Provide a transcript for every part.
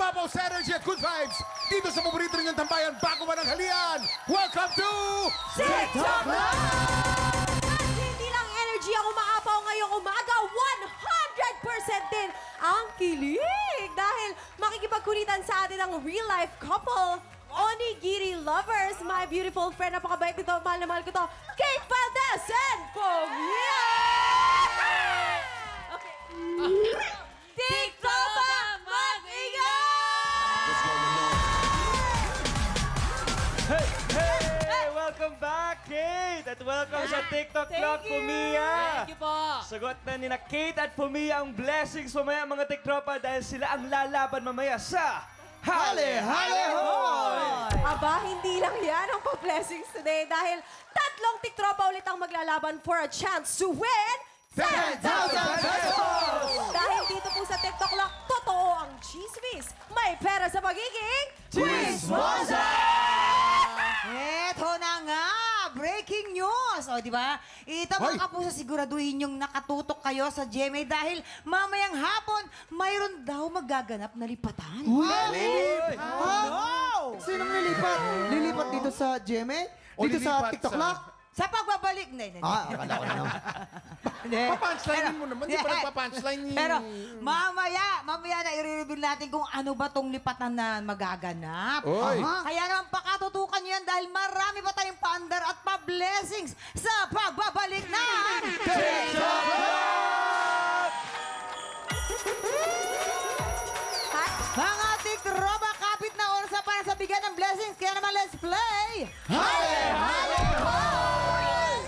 Mapapos energy at good vibes dito sa paborito ninyong tambayan bago man ang halian. Welcome to TikTok At hindi lang energy ang umaapaw ngayong umaga, 100% din ang kilig. Dahil makikipagkulitan sa atin ang real-life couple, Onigiri lovers, my beautiful friend, napakabait nito, mahal na mahal ko to, Kate Valdez and Pomia! Okay. TikTok Hey! Hey! Welcome back, Kate! At welcome sa TikTok Clock, Pomia! Thank you po. Sagot na ni Kate at Pomia ang blessings mamaya mga tiktropa dahil sila ang lalaban mamaya sa Hale Hale Hoy! Aba, hindi lang yan ang pa-blessings today dahil tatlong tiktropa ulit ang maglalaban for a chance to win 10,000 pesos! Dahil dito po sa TikTok Lock, totoo ang chismis. May pera sa pagiging Chismosa! Eto na nga, breaking news. O, di ba? Ito Hoy! mga kapuso, siguraduhin yung nakatutok kayo sa GMA dahil mamayang hapon, mayroon daw magaganap na lipatan. Sinong lilipat? Lilipat dito sa GMA? O Dito sa lilipat TikTok sa- Lock? Sa pagbabalik, hindi. Akala ko na naman. Pa-punchline mo naman, di pa nagpa-punchline ni... Pero mamaya na i-reveal natin kung ano ba tong lipatan na magaganap. Oy. Kaya naman pakatutukan nyo yan dahil marami pa tayong paandar at pa-blessings sa pagbabalik na TikTok Mga tiktropa, kapit na oras na para sa bigyan ng blessings. Kaya naman, let's play!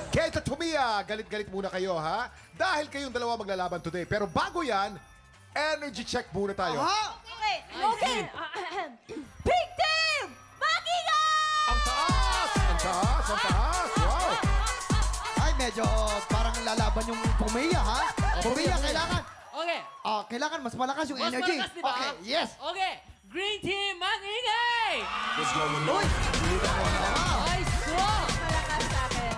Kate at Pomia, galit-galit muna kayo, ha? Dahil kayong dalawa maglalaban today. Pero bago yan, energy check muna tayo. Okay, okay. Pink team! Mag-ingat! Ang taas! Ang taas! Ang taas! Wow! Ay, medyo parang lalaban yung Pumia, ha? Pumia, kailangan. Okay. Kailangan mas malakas yung Mas energy. malakas, diba? Okay, yes. Okay. Green team, mag-ingay! Uy! Nice one! Malakas sa akin.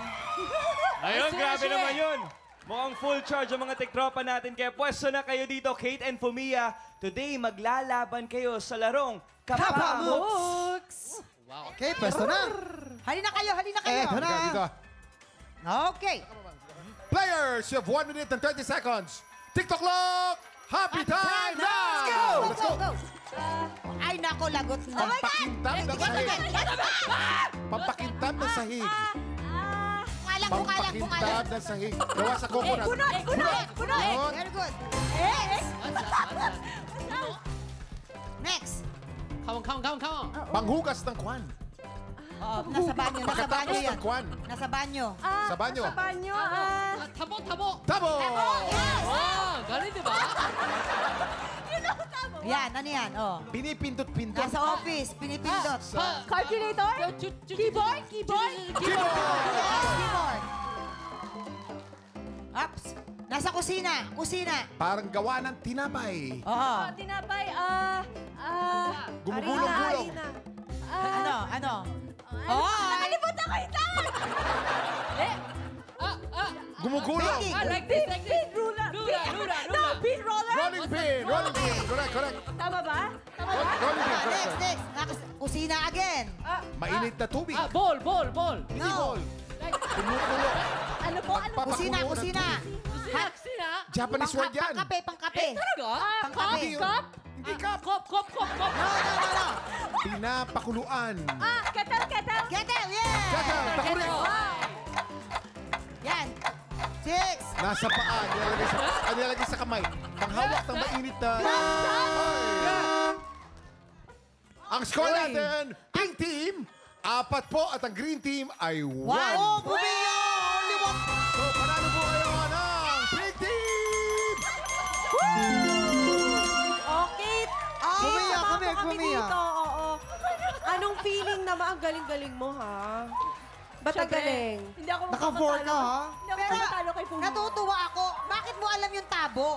Ayun, Nice grabe try. naman yun. Mukhang full charge ang mga tiktropa natin. Kaya pwesto na kayo dito, Kate and Pomia. Today, maglalaban kayo sa larong Kapamux! Wow. Okay, pwesto na. Halina kayo, halina kayo. Eto na. Dito. Okay. Players, you have 1 minute and 30 seconds. TikTok Lock! Happy time now! Let's go! Ay, nako, lagot na. Pampakintab ng sahig. Pampakintab ng sahig. Kukalang. Pampakintab ng sahig. Gawa sa coconut. Kunot! Very good. Next. Come on. Panghugas ng kwan. Oh, nasa banyo Pagkatapos yan. ng kwan. Nasa banyo. Sa banyo. Sa banyo, Tabo. Tabo! Wow, galing diba? Yan, ano yan? Oh. Pinipindot-pindot. Nasa office, pinipindot. Calculator? Keyboard? Keyboard. Ups. Nasa kusina. Parang gawa ng tinapay. Oo. Tinapay, Gumugulong-gulong. Ano? Oh, Nakalimutan ko ito! Gumugulong. Like this. Ruler. Ruler. No, pin roller. Rolling pin. Correct. Tama ba? Rolling pin. Correct. Next. Kusina again. Mainit na tubig. Ball. Hindi No. ball. Gumugulo. Ano po? Kusina. Sina? Japanese word yan. Pangkape. Talaga? Pangkape. Hindi cup. Kop. No. Pinapakuluan. Kettle. Kettle, yeah! Kakal, takurin. Yan. 6. Nasa paa. Nilalagay sa kamay. Panghawak ng mainit na... Ang score natin, Pink Team, 4 po at ang Green Team ay 1. Wow, Pumia! Only one. So, panalo po kayo ng Pink Team! Okay. Pumia, Sumama kami, kami Pumia. dito, oo. Anong feeling naman? Ang galing-galing mo, ha? Ba't ang galing? Hindi ako Naka-4 ka, ha? Hindi ako Pero, matalo kay Pumia. natutuwa ako. Bakit mo alam yung tabo?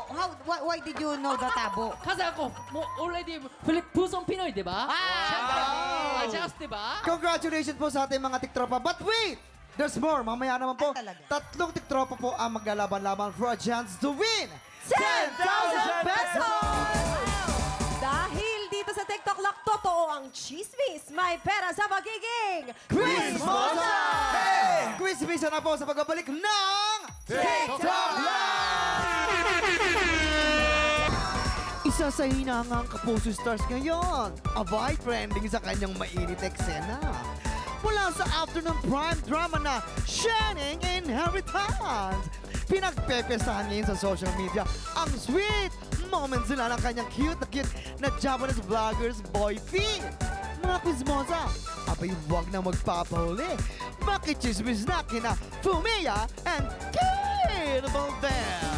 Why did you know the tabo? Kasi ako, already, pusong Pinoy, diba? Just, diba? Congratulations po sa ating mga tiktropa. But wait! There's more. Mamaya naman po, Ay, talaga. tatlong tiktropa po ang maglalaban-laban for a chance to win 10,000 pesos! Dahil dito sa dalawang chismis. May pera sa pagiging Quiz Mosa! Hey! Quiz Mosa na po sa pagbabalik ng TikTok Isa sa hinangang Kapuso Stars ngayon, abay trending sa kanyang mainit eksena. Mula sa afternoon prime drama na Shining Inheritance. Pinagpepesahan ngayon sa social media ang sweet moments nila ng kanyang cute na Japanese vloggers boy P. Mga Quizmosa, abay huwag na magpapahuli. Makichismis na kina Fumiya and Kate Valdez.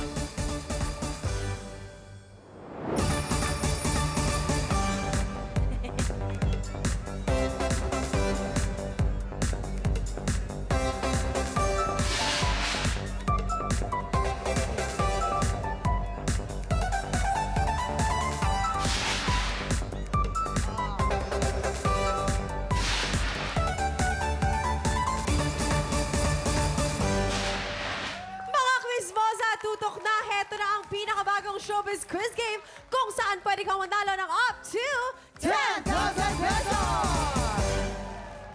Tutok na, heto na ang pinakabagong showbiz quiz game kung saan pwede kang manalo ng up to 10,000 pesos!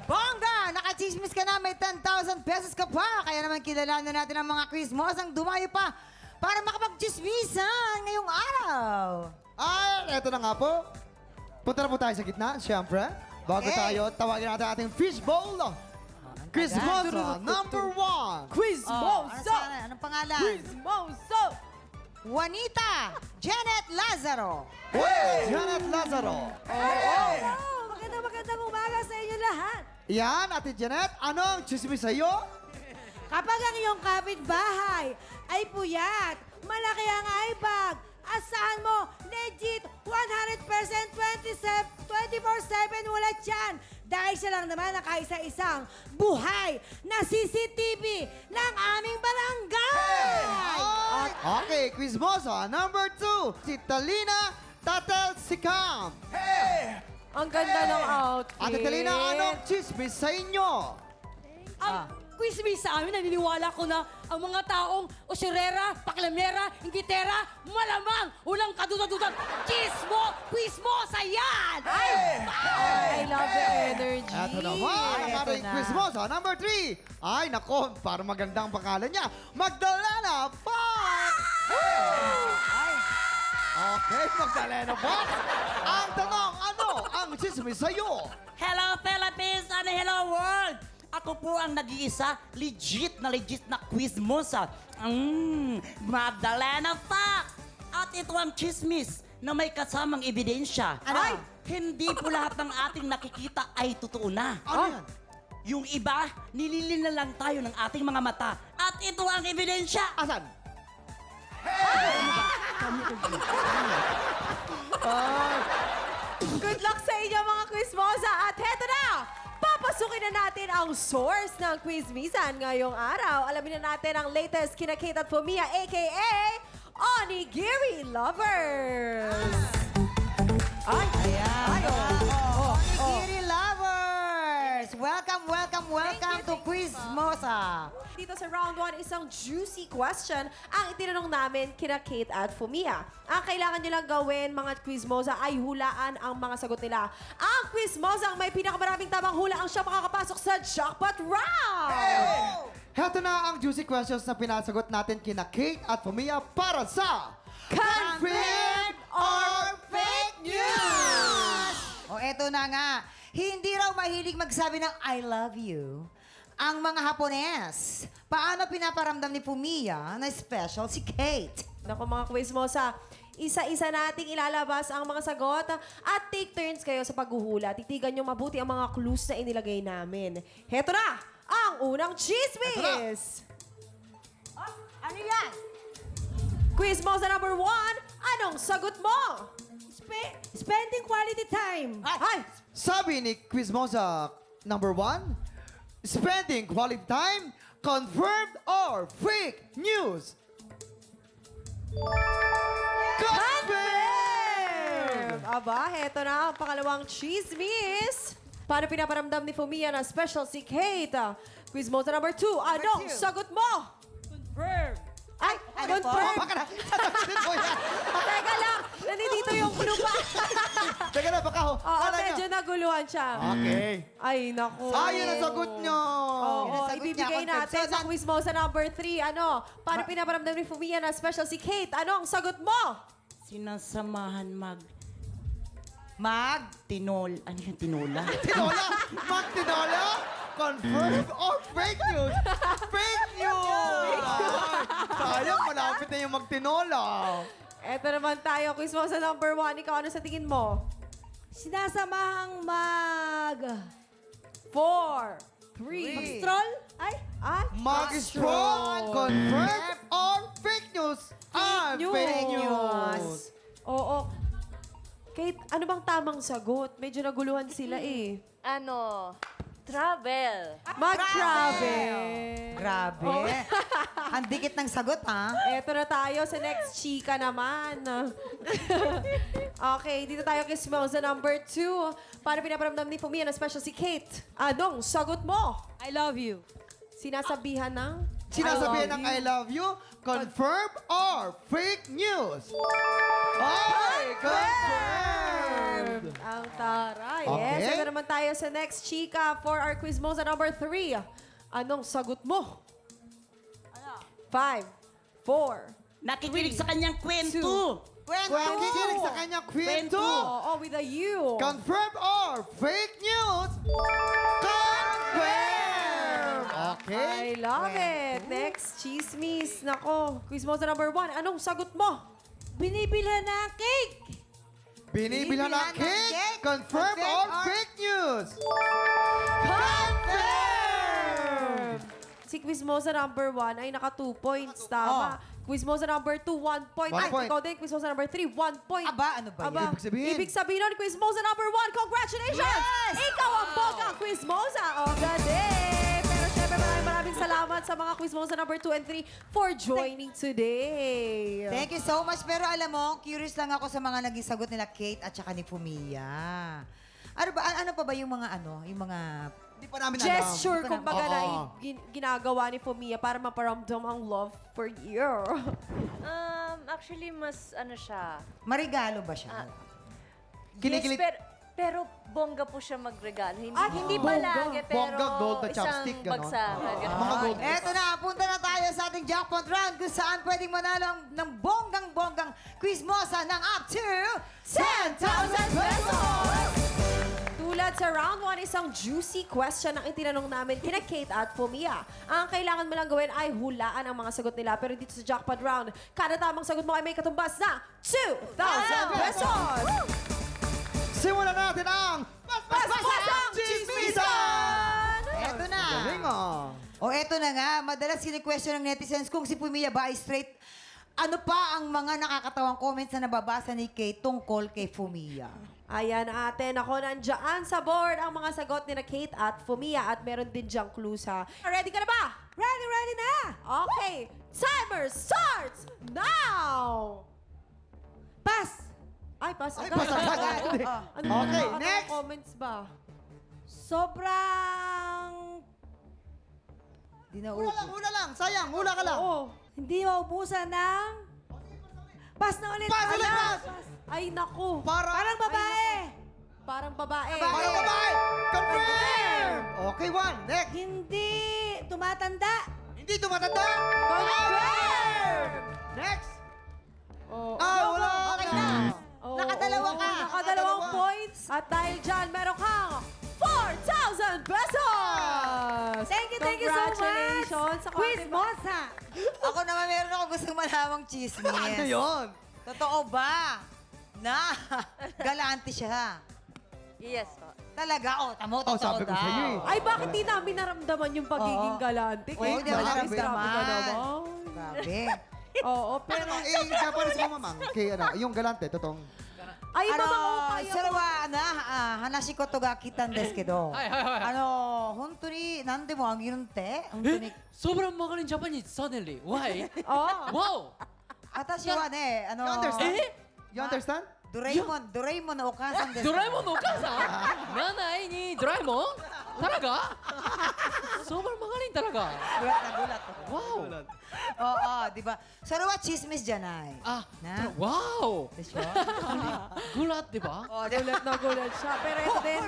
Bongga! Nakachismis ka na, may 10,000 pesos ka pa. Kaya naman kilalanin natin ang mga Quizmosang dumayo pa para makapagchismisan ngayong araw. Ay, eto na nga po. Punta na po tayo sa gitna, siyempre. Bago tayo, tawagin natin ating fishbowl. Quizmosa number 1. Quizmosa! Anong pangalan? Quizmosa! Juanita Janet Lazaro. Janet Lazaro. Magandang umaga sa inyo lahat. Yan, Ate Janet, anong chismis sa'yo? Kapag ang iyong kapitbahay ay puyat, malaki ang eye bag, asahan mo, legit, 100% 24/7 wala dyan. Dahil siya lang naman nakaisa-isang buhay na CCTV ng aming barangay! Okay, Quizmosa number 2. Si Talina Tatel Sikam. Ang ganda ng outfit. Ate Talina, anong chismis sa inyo? Ang quizmis sa amin, naniniwala ko na ang mga taong osyerera, paklamera, ingitera, malamang, ulang kaduda-duda, quizmosa yan! I love the energy. Eto naman, ang ating Quizmosa number 3. Ay, nako, para magandang pangalan niya. Magdalena Fox! Okay, Magdalena Fox. Ang tanong, ano ang chismis sa'yo? Hello Philippines and hello world! Ako po ang nag-iisa, legit na Quizmosa. Magdalena Fox! At ito ang chismis na may kasamang ebidensya. Ano? Hindi po lahat ng ating nakikita ay totoo na. Ano yan? Yung iba, nililin na lang tayo ng ating mga mata. At ito ang ebidensya. Asan? Good luck sa inyo mga Quizmosa. At heto na! Papasukin na natin ang source ng Quizmisan ngayong araw. Alamin na natin ang latest kina Kate at Fumiya, a.k.a. Onigiri Lovers! Onigiri Lovers! Welcome to Quizmosa. Dito sa round 1, isang juicy question ang itinanong namin kina Kate at Fumiya. Ang kailangan nilang gawin, mga Quizmosa, ay hulaan ang mga sagot nila. Ang Quizmosa ang may pinakamaraming tamang hula ang siya makakapasok sa jackpot round! Heto na ang juicy questions na pinasagot natin kina Kate at Fumiya para sa Confirm or Fake News! O eto na nga, hindi raw mahilig magsabi ng I love you ang mga Hapones. Paano pinaparamdam ni Fumiya na special si Kate? Naku mga Quizmosa, isa-isa nating ilalabas ang mga sagot at take turns kayo sa paghuhula. Titigan nyo mabuti ang mga clues na inilagay namin. Heto na ang unang chismis! Ano yan? Quizmosa number 1, anong sagot mo? Spending quality time. Ay! Sabi ni Quizmosa number 1, spending quality time, confirmed or fake news? Confirmed! Aba, heto na ang pangalawang chismis. Paano pinaparamdam ni Fumiya na special si Kate? Quizmosa number 2, anong sagot mo? Confirm. Ay, Ano po? confirm. Baka na, sasagutin mo yan. Teka lang, nandito yung Ano ba? Teka na, baka ho. Oo, Kala medyo niya. naguluhan siya. Okay. Ay, naku. Yun ang sagot nyo. Oo, Yun ang sagot ibibigay niya, natin confirmed. sa quiz mo sa number 3. Ano? Paano pinaparamdam ni Fumia na special si Kate? Ano ang sagot mo? Sinasamahan Mag? ano yung tinola? Tinola? Mag-tinola? Confirm or fake news? Fake news! Ay, sayang, malapit na yung mag-tinola. Eto naman tayo, quiz mo sa number 1. Ikaw, ano sa tingin mo? Sinasamahang mag... 4, 3. Mag-stroll? Ay? Mag-stroll? Confirm or fake news? Fake news. Oo. Kate, ano bang tamang sagot? Medyo naguluhan sila eh. Travel. Mag-travel. Grabe. Ang dikit ng sagot, ha? Eto na tayo sa next chika naman. Okay, dito tayo kay Smell sa number 2. Paano pinaparamdam ni Fumia na special si Kate? Anong sagot mo? I love you. Sinasabihan ng... Sinasabihan ng I love you, confirm or fake news? Ay, confirmed! Ang taray. Okay. Yes, ito naman tayo sa next chika for our quiz mo sa number 3. Anong sagot mo? 5, 4, Nakikinig sa kanyang kwento. Nakikinig sa kanyang kwento. Oo, with a U. Confirm or fake news? Confirm! Okay. I love it. Next, chismis. Nako, quiz mo sa number 1. Anong sagot mo? Binibilhan ng cake. Binibilhan ng cake? Confirm or fake news? Confirm! Si quiz mo sa number 1 ay naka 2 points. Tama. Quiz mo sa number 2, 1 point. 1 Ay, point. ikaw din. Quiz mo sa number 3, 1 point. Aba, ano ba yun? Ibig sabihin? Ibig sabihin nun, quiz mo sa number 1. Congratulations! Yes! Ikaw ang bonggang quiz mo sa Ogade! Pero syempre, maraming salamat sa mga quiz mo sa number 2 and 3 for joining today. Thank you so much. Pero alam mo, curious lang ako sa mga naging sagot nila Kate at saka ni Fumia. Ano pa ba yung mga Hindi pa namin Gesture, Hindi ko kumbaga na Oo. ginagawa ni Fumia para maparamdam ang love for you. Actually, mas siya. marigalo ba siya? Kinikilig- Yes, pero bongga po siya magregalo. Hindi, Ah, hindi bongga. palagi, pero Bongga, gold na isang chopstick, ganon. bagsakan. ganon. Mga gold. Eto na, punta na tayo sa ating jackpot round kung saan pwedeng manalo ng bonggang-bonggang quizmosa ng up to 10,000 pesos! Tulad sa round 1, isang juicy question ang itinanong namin kina Kate at Fumia. Ang kailangan mo lang gawin ay hulaan ang mga sagot nila. Pero dito sa jackpot round, kada tamang sagot mo ay may katumbas na 2,000 pesos! Simulan natin ang Pasang Chismisan! Eto na. Galing O eto na nga, madalas kini-question ng netizens kung si Fumia ba ay straight. Ano pa ang mga nakakatawang comments na nababasa ni Kate tungkol kay Fumia? Ayan ate, ako nandyan sa board ang mga sagot ni na Kate at Fumia at meron din diyang clues ha. Ready ka na ba? Ready na! Okay, timer starts now! Pass. Ay, pass Ay, agad. pass agad. Ano Okay, mga next. comments ba? Sobrang... Di na Hula lang. Sayang, hula ka lang. Oo. Hindi maubusan ng... Pass na ulit. Pass ulit, Ala. pass. Ay, naku. Parang babae. Parang babae. Para babae. Confirm! Okay, one. Next. Hindi tumatanda. Hindi tumatanda. Confirm! Next. Oh. Wala. Okay na. Oo, Nakadalawa oo, ka. Nakadalawang Nakadalawa. points. At dahil dyan, meron kang 4,000 pesos! Thank you so much. Congratulations sa Quiz konti- Mosa. Ako naman meron ako gustong malamang chismis. Ano yun? Totoo ba na galante siya? Yes po. Talaga? Totoo sabi ko daw. sa'yo Ay, bakit di namin naramdaman yung pagiging Oo. galante? Oo, hindi namin Grabe, naramdaman. grabe ka naman. Grabe. Oo, pero... Japanese ko mamang. Kay yung galante, totoong. Ay, iba bang kaya それは話し事が来たんですけど、本当に何でもあげるんって本当にSobrang magaling Japanese suddenly. Why? Oh. Wow! 私はね You understand? You understand? ドラえもんのお母さんです。ドラえもんのお母さん？7位にドラえもん？ Talaga? Sobrang magaling talaga. Gulat na gulat. Wow. Oo, di ba? Sarawa chismis dyan ay. Na? Wow. Di siya? Gulat, di ba? Oh, Gulat na gulat siya. Pero ito din,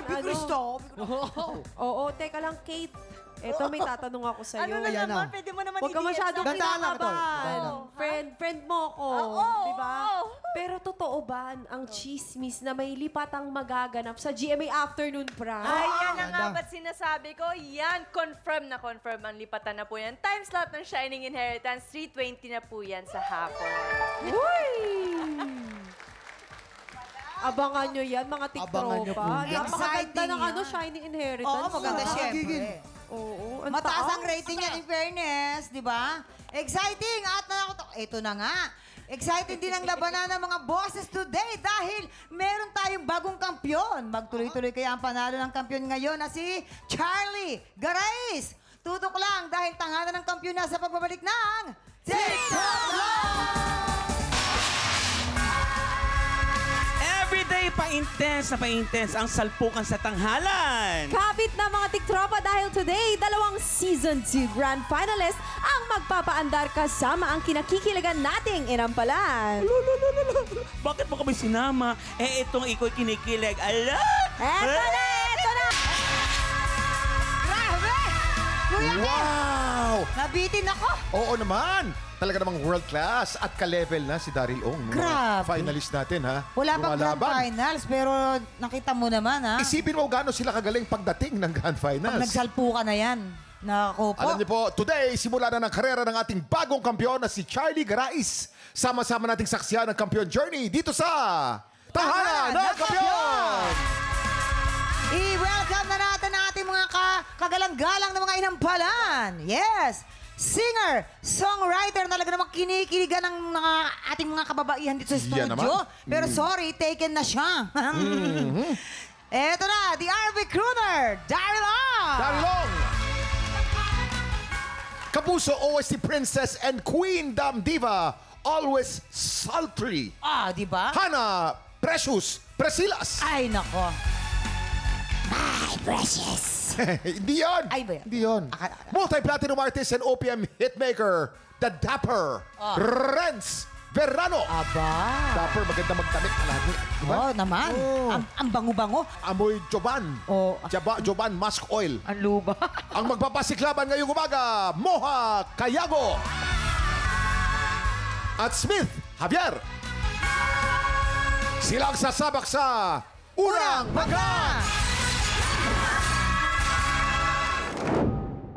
Wow. Oo, teka lang, Kate. Ito, may tatanong ako sa'yo. Ano na Ayan naman? na. Pwede mo naman Huwag ka i-DM masyadong sa akin. Ganda lang ito. kinakabahan. Friend mo ko. Di ba? Pero totoo ba ang chismis na may lipatang magaganap sa GMA Afternoon Prime? Ay, yan na nga Ganda. ba't sinasabi ko? Yan, confirm ang lipatan na po yan. Time slot ng Shining Inheritance, 3:20 na po yan sa hapon. Uy! Abangan nyo yan, mga Abangan nyo po tiktropa. yan. Napakaganda ng Exciting yan. Shining Inheritance. Oo, maganda Ah. syempre. Oo, ang Mataas taas. ang rating yan, in fairness, di ba? Exciting! At ito na nga. Exciting din ang labanan ng mga bosses today dahil meron tayong bagong kampyon. Magtuloy-tuloy kaya ang panalo ng kampyon ngayon na si Charlie Garais. Tutok lang dahil tanghalan ng kampyon na sa pagbabalik ng TikTok Live! Everyday pa-intense ang salpukan sa tanghalan. Kapit na mga tiktropa dahil today, 2 Season 2 Grand Finalists ang magpapaandar kasama ang kinakikiligan nating inampalan. Bakit mo kami sinama? Itong iko'y kinikilig. Ala! Eto na! Eto na! Grabe! Kuya Kim, Wow! nabitin ako! Oo naman! Talaga namang world class at ka-level na si Daryl Ong. Grabe. Finalist natin, ha? Wala pang Grand Lumalaban. Finals, pero nakita mo naman, ha? Isipin mo gaano sila kagaling pagdating ng Grand Finals. Pag nagsalpo ka na yan. Nako po. Alam niyo po, today, simula na ng karera ng ating bagong kampiyon na si Charlie Garais. Sama-sama nating saksiyan ang kampiyon journey dito sa Tahanan ng Kampiyon! I-welcome na natin ang ating mga kagalang-galang na mga inampalan. Yes! Singer, songwriter, talaga namang kinikiligan ng mga ating mga kababaihan dito sa Yan studio. naman. Pero sorry, taken na siya. Eto na, the R&B crooner, Daryl Ong! Daryl Ong! Kapuso OST Princess and Queen Dam Diva, always sultry. Ah, di ba? Hana Precious Presilas. Ay, nako. My precious. Hindi yun. Ay, ba yan? Hindi yun. Multi-platinum artist and OPM hitmaker, the Dapper, Renz Verano. Aba. Dapper, maganda magdamit palagi. Diba? Oh, naman. Ang bango-bango. Amoy Joban. Oh. Joban Musk Oil. Ang luba. Ang magpapasiklaban ngayong umaga, Moha Kayago. At Smith Javier. Sila ang sasabak sa Unang Pagkas!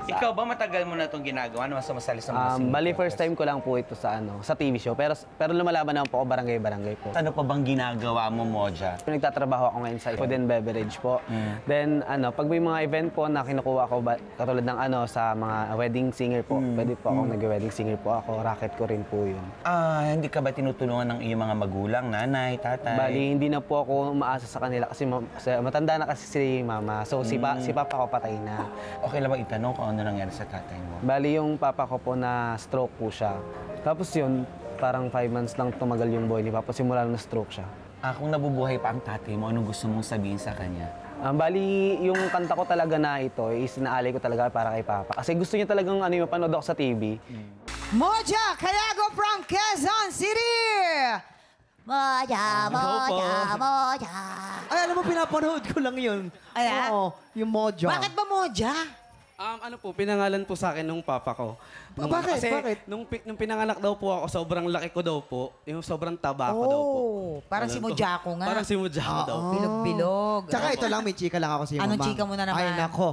Ikaw ba matagal mo na itong ginagawa? Ano masali sa mga singing Bali, first contest? time ko lang po ito sa TV show. Pero lumalaban naman po ako barangay-barangay po. Ano pa bang ginagawa mo, Moja? Nagtatrabaho ako ngayon sa food and beverage po. Then, pag may mga event po na kinukuha ko, katulad ng sa mga wedding singer po, pwede po ako nag-wedding singer po ako. Racket ko rin po yun. Hindi ka ba tinutulungan ng iyong mga magulang, nanay, tatay? Bali, hindi na po ako umaasa sa kanila kasi matanda na kasi si mama. So, si papa ko patay na. Okay lang ba itanong kung ano nangyari sa tatay mo? Bali, yung papa ko po na stroke po siya. Tapos yun, parang 5 months lang tumagal yung buhay ni papa. Simula na stroke siya. Kung nabubuhay pa ang tatay mo, anong gusto mong sabihin sa kanya? Bali, yung kanta ko talaga na ito is inaalay ko talaga para kay papa. Kasi gusto niya talagang mapanood ako sa TV. Moja Kayago from Quezon City! Moja, Moja. Ay, alam mo, pinapanood ko lang yun. Ayan? Oo, yung Mojo. Bakit ba Moja? Ano po, pinangalan po sa akin nung papa ko. Bakit? Kasi Bakit? nung pinanganak daw po ako, sobrang laki ko daw po. Yung sobrang taba ko daw po. Parang si Ganun po. Mojako nga. Parang si Mojako daw po. Bilog-bilog. Tsaka ito lang, may chika lang ako sa iyo, Anong Mamang. chika mo na naman? Ay, nako.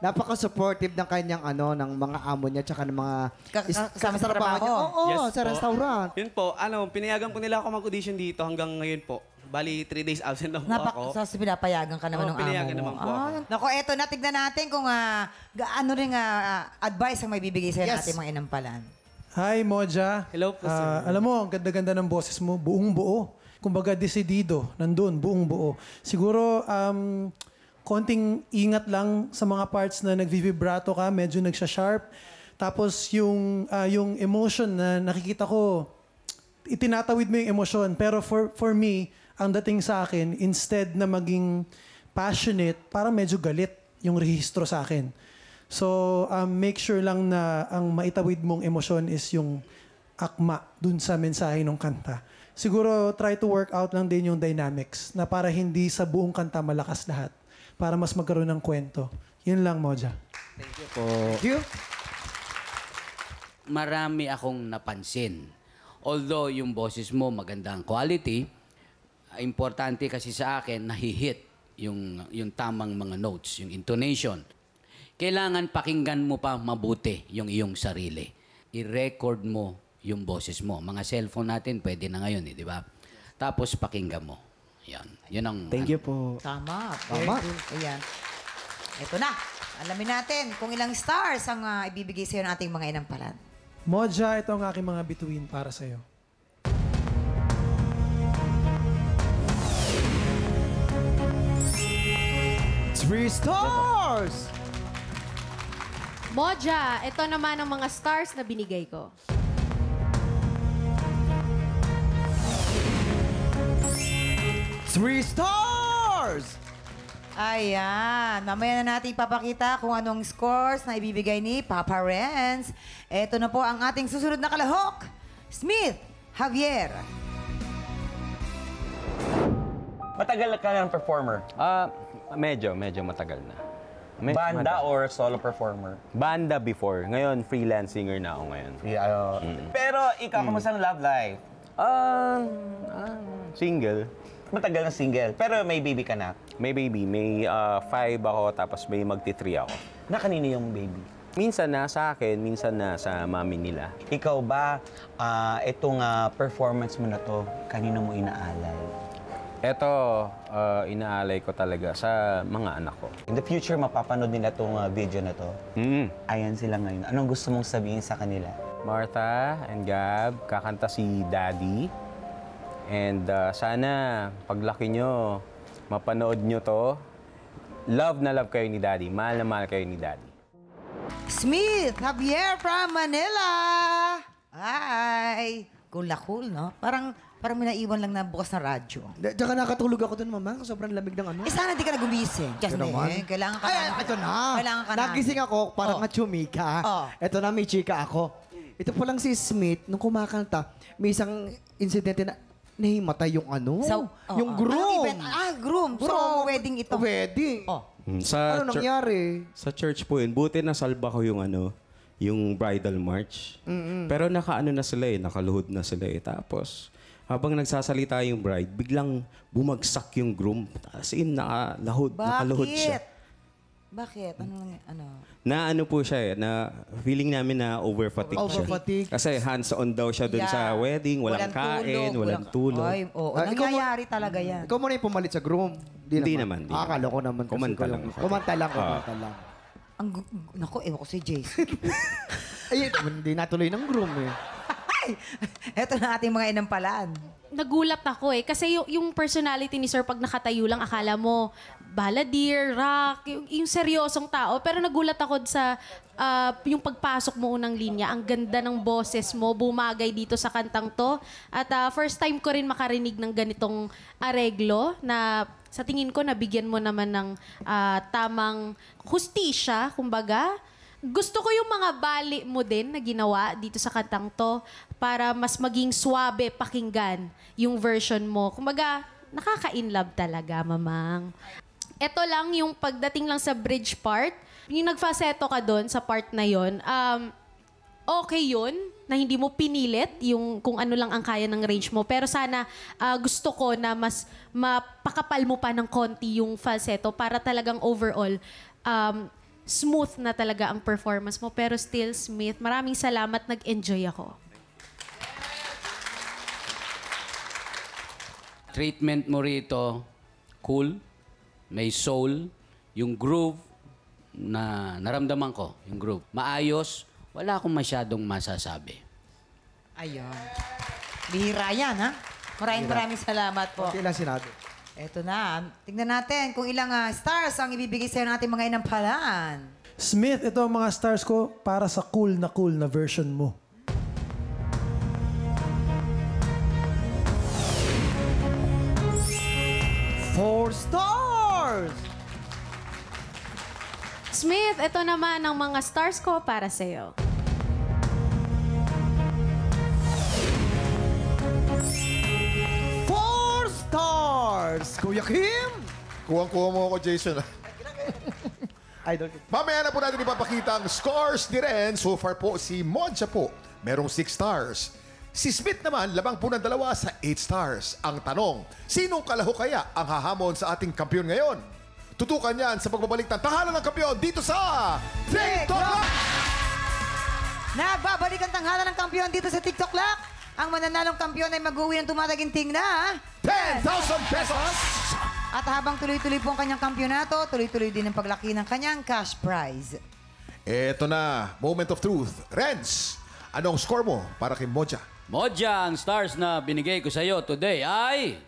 Napaka-supportive ng kanyang ng mga amo niya tsaka ng mga kasama sa trabaho. niya. Oo, Yes sa po. restaurant. Yun po, pinayagan po nila ako mag-audition dito hanggang ngayon po. Bali, 3 days absent lang po ako. Sa pinapayagan ka naman ng amo pinayagan mo. naman po ako. Naku, eto na, tignan natin kung ano rin advice ang may bibigay sa'yo Yes. natin mga inampalan. Hi, Moja. Hello po, sir. Alam mo, ang ganda-ganda ng boses mo, buong buo. Kumbaga, desidido, nandun, buong buo. Siguro, konting ingat lang sa mga parts na nagvivibrato ka, medyo nagsha-sharp. Tapos yung emotion na nakikita ko, itinatawid mo yung emosyon. Pero for me, ang dating sa akin, instead na maging passionate, parang medyo galit yung rehistro sa akin. So, make sure lang na ang maitawid mong emosyon is yung akma dun sa mensahe ng kanta. Siguro, try to work out lang din yung dynamics na para hindi sa buong kanta malakas lahat. Para mas magkaroon ng kwento. Yun lang, Moja. Thank you po. Thank you. Marami akong napansin. Although yung boses mo magandang quality, importante kasi sa akin nahihit yung tamang mga notes, yung intonation. Kailangan pakinggan mo pa mabuti yung iyong sarili. I-record mo yung boses mo. Mga cellphone natin pwede na ngayon, di ba? Tapos pakinggan mo. Yan. Yun ang... Thank you po. Tama. Tama. Ayan. Ito na. Alamin natin kung ilang stars ang ibibigay sa'yo ng ating mga inampalan. Moja, ito ang aking mga bituin para sa'yo. Three stars! Moja, ito naman ang mga stars na binigay ko. Three stars! Ayan. Mamaya na natin ipapakita kung anong scores na ibibigay ni Papa Renz. Ito na po ang ating susunod na kalahok. Smith Javier. Matagal ka ng performer? Medyo matagal na. Banda or solo performer? Banda before. Ngayon, freelance singer na ako ngayon. Pero ikaw, kamusta ang love life? Single. Matagal na single, pero may baby ka na? May baby. May 5 ako, tapos may magti-3 ako. Na kanino yung baby? Minsan nasa akin, minsan nasa mami nila. Ikaw ba, itong performance mo na to, kanino mo inaalay? Ito, inaalay ko talaga sa mga anak ko. In the future, mapapanood nila itong video na to. Ayan sila ngayon. Anong gusto mong sabihin sa kanila? Martha and Gab, kakanta si Daddy. And sana, paglaki nyo, mapanood nyo to. Love na love kayo ni Daddy. Mahal na mahal kayo ni Daddy. Smith Javier from Manila. Ay, cool, no? Parang may naiwan lang na bukas na radyo. Diyan ka nakatulog ako dun, Mama. Sobrang lamig ng ano. Sana di ka na gumising. Kasi kailangan ka na. Ito na. Kailangan ka na. Nagising ako, parang nga chumika. Ito na, may chika ako. Ito po lang si Smith, nung kumakanta, may isang insidente na nahimatay yung ano. Yung groom. Groom. So, wedding ito. Wedding. Ano nangyari? Sa church po yun. Buti nasalba ko yung yung bridal march. Pero nakaano na sila nakaluhod na sila Tapos, habang nagsasalita yung bride, biglang bumagsak yung groom. As in, nakaluhod siya. Bakit? Na po siya na feeling namin na overfatigue siya. Kasi hands-on daw siya dun sa wedding, walang kain, walang tulog. Ay, nangyayari talaga yan. Ikaw muna yung pumalit sa groom. Hindi naman. Akala ko naman. Kumanta lang. Kumanta lang. Naku, ewan ko si Jason. Ay, hindi natuloy ng groom Eto na ating mga inampalaan. Nagulat ako kasi yung personality ni Sir pag nakatayo lang, akala mo balladeer, rock, yung seryosong tao. Pero nagulat ako sa yung pagpasok mo unang linya. Ang ganda ng boses mo, bumagay dito sa kantang to. At first time ko rin makarinig ng ganitong areglo na sa tingin ko nabigyan mo naman ng tamang hustisya, kumbaga. Gusto ko yung mga bali mo din na ginawa dito sa kantang to para mas maging swabe pakinggan yung version mo. Kumbaga, nakaka-inlove talaga, mamang. Ito lang yung pagdating lang sa bridge part. Yung nagfaseto ka doon sa part na yon, okay yun na hindi mo pinilit yung kung ano lang ang kaya ng range mo. Pero sana gusto ko na mas mapakapal mo pa ng konti yung falsetto para talagang overall smooth na talaga ang performance mo. Pero still, Smith, maraming salamat. Nag-enjoy ako. Treatment mo rito, cool, may soul, yung groove na naramdaman ko, yung groove. Maayos, wala akong masyadong masasabi. Ayun. Bihira yan, ha? Maraming salamat po. Okay lang sinabi. Eto na. Tingnan natin kung ilang stars ang ibibigay sa'yo ng ating mga inampalan. Smith, ito ang mga stars ko para sa cool na version mo. Four stars! Smith, ito naman ang mga stars ko para sa'yo. Four stars! Kuya Kim! Kuwang-kuha mo ako, Jason. Idol. Mamaya na po natin ipapakita ang scores ni Ren. So far po, si Monja po, merong 6 stars. Si Smith naman, labang po ng 2 sa 8 stars. Ang tanong, sinong kalaho kaya ang hahamon sa ating kampiyon ngayon? Tutukan yan sa pagbabalik ng Tahanan ng Kampiyon dito sa TikTok Lock! Nagbabalik ang tanghalan ng kampiyon dito sa TikTok Lock. Ang mananalong kampiyon ay mag-uwi ng tumataginting na 10,000 pesos! At habang tuloy-tuloy po ang kanyang kampyonato, tuloy-tuloy din ang paglaki ng kanyang cash prize. Eto na, moment of truth. Renz, anong score mo para kay Moja? Moja, ang stars na binigay ko sa'yo today ay...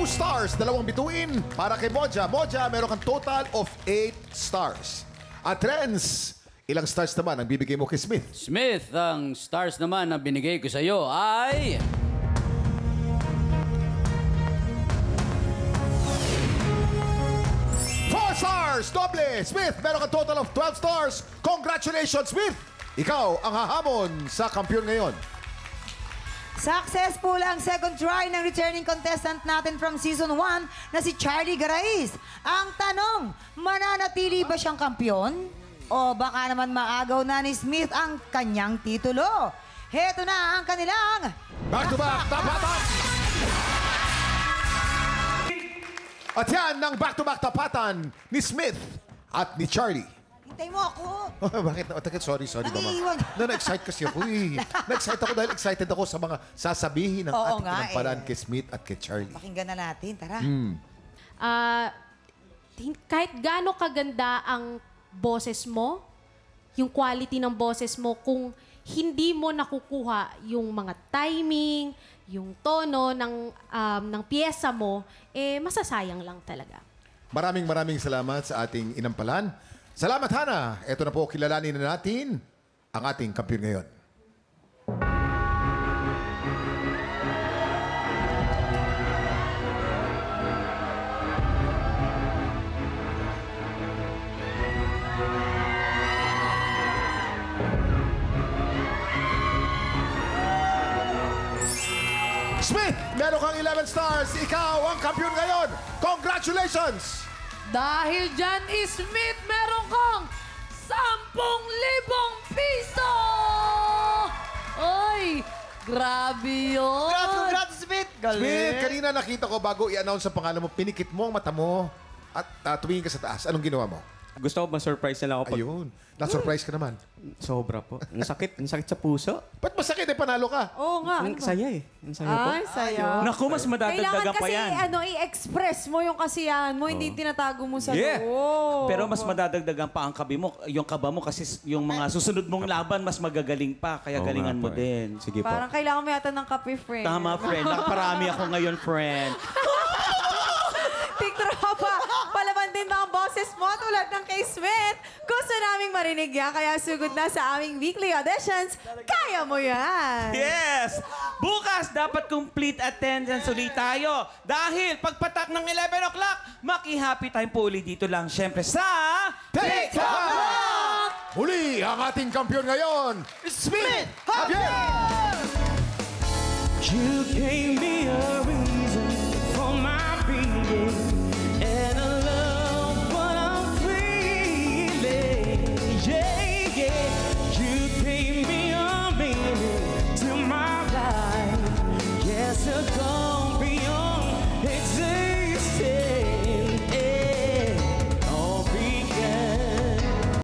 Stars, 2 bituin para kay Moja. Moja, meron kang total of 8 stars. At Renz, ilang stars naman ang bibigay mo kay Smith? Smith, ang stars naman na binigay ko sa'yo ay... 4 stars, doble. Smith, meron kang total of 12 stars. Congratulations, Smith! Ikaw ang hahamon sa kampiyon ngayon. Successful ang second try ng returning contestant natin from Season 1 na si Charlie Garais. Ang tanong, mananatili ba siyang kampiyon? O baka naman maagaw na ni Smith ang kanyang titulo? Heto na ang kanilang... Back-to-back tapatan! At yan ang back-to-back tapatan ni Smith at ni Charlie. Hintay mo ako. Bakit? Sorry, mama. Nangiiwan. Na-excite kasi ako eh. Na-excite ako dahil excited ako sa mga sasabihin ng Oo ating nga, pinampalaan kay Smith at kay Charlie. Pakinggan na natin, tara. Kahit gaano kaganda ang boses mo, yung quality ng boses mo, kung hindi mo nakukuha yung mga timing, yung tono ng piyesa mo, masasayang lang talaga. Maraming salamat sa ating inampalan. Salamat, Hana. Ito na po, kilalanin na natin ang ating kampiyon ngayon. Smith, meron kang 11 stars. Ikaw ang kampiyon ngayon. Congratulations! Dahil dyan, Smith, meron kang 10,000 piso! Ay, grabe yun! Congrats, Smith! Galing! Smith, kanina nakita ko bago i-announce ang pangalan mo, pinikit mo ang mata mo at tumingin ka sa taas. Anong ginawa mo? Gusto ko ma-surprise nila ako. Ayun. Na-surprise ka naman. Sobra po. Ang sakit sa puso. Ba't masakit? Panalo ka. Oo nga. Ang saya eh. Ang saya po. Ay, saya. Naku, mas madadagdagan pa yan. Kailangan kasi i-express mo yung kasiyahan mo, hindi tinatago mo sa loob. Pero mas madadagdagan pa ang yung kaba mo kasi yung mga susunod mong laban, mas magagaling pa. Kaya galingan mo din. Sige po. Parang kailangan mo yata ng kape, friend. Tama, friend. Nakaparami ako ngayon, friend. Tiktropa, palaban din ba ang boses mo tulad ng kay Smith? Gusto naming marinig yan, kaya sugod na sa aming weekly auditions. Kaya mo yan! Yes! Bukas, dapat complete attendance ulit tayo. Dahil pagpatak ng 11 o'clock, maki-happy time po ulit dito lang. Siyempre sa... TikTok! Huli ang ating kampiyon ngayon, Smith Javier! You gave me a reason for my being.